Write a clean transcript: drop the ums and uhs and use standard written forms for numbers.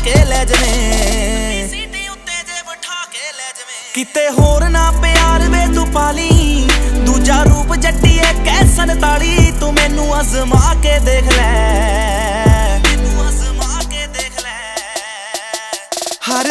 के लै जवें, किते होर ना प्यार वे तू पाली, दूजा रूप जट्टीए कैसन ताली। तू मैनू अजमा के देख लै, हर